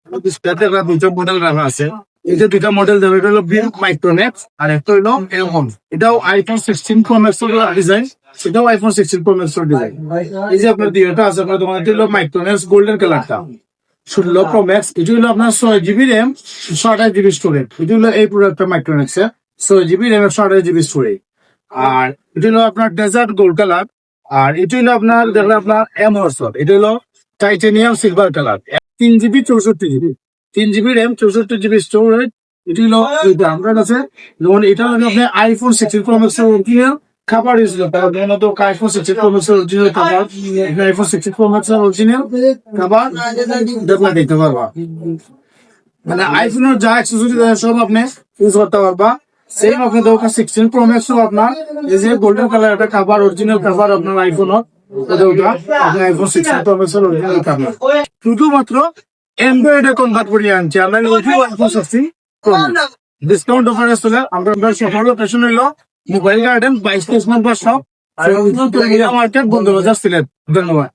ডিসপ্লেতে দুটো মডেল রাখা আছে। এই যে দুটা মডেল দেবে, এটা হলো বিল মাইক্রোনেক্স আর একটা হলো এরকম। এটাও আইফোন 16 প্রো ম্যাক্স এর ডিজাইন, সেটাও আইফোন 16 প্রো ম্যাক্স এর ডিজাইন। এই যে আপনার দুইটা আছে, আপনার তোমার এটা হলো মাইক্রোনেক্স গোল্ডেন কালারটা 16 প্রো ম্যাক্স। এটা হলো আপনার 6 GB র্যাম 128 GB স্টোরেজ। এটা হলো এই প্রোডাক্টটা মাইক্রোনেক্স এর 6 GB র্যাম 128 GB স্টোরেজ। আর এটা হলো আপনার ডেজার্ট গোল্ড কালার। আর এটা হলো আপনার দেখবেন আপনার এমহর্সর, এটা হলো titanium silver colour. 3 GB 64 GB, 3 GB RAM 64 GB storage. এটি হলো আমার কাছে যেমন এটা হলো আপনি আইফোন 16 প্রো ম্যাক্স এর অরিজিনাল খাবার ইউজ করতে মূলত আইফোন 16 প্রো ম্যাক্স এর অরিজিনাল খাবার, আইফোন 16 প্রো ম্যাক্স এর অরিজিনাল খাবার ডেভেলপ দিতে পারবা। মানে আইফোনের যা অ্যাক্সেসরিজ সব আপনি ইউজ করতে পারবা। সেম আপনি দোকান 16 প্রো ম্যাক্স আপনার এই যে গোল্ডেন কালার একটা খাবার অরিজিনাল খাবার আপনার আইফোনের আইফোন 16 প্রো ম্যাক্স এর অরিজিনাল খাবার শুধুমাত্র অ্যান্ড্রয়েডে কনভার্ট করে আনছি আমরা। আইফোন 16 প্রো ডিসকাউন্ট অফারে চলে আমরা সফল লোকেশন হইলো মোবাইল গার্ডেন 22 নম্বর শপ, মার্কেট, বন্ধুবাজার, সিলেট। ধন্যবাদ।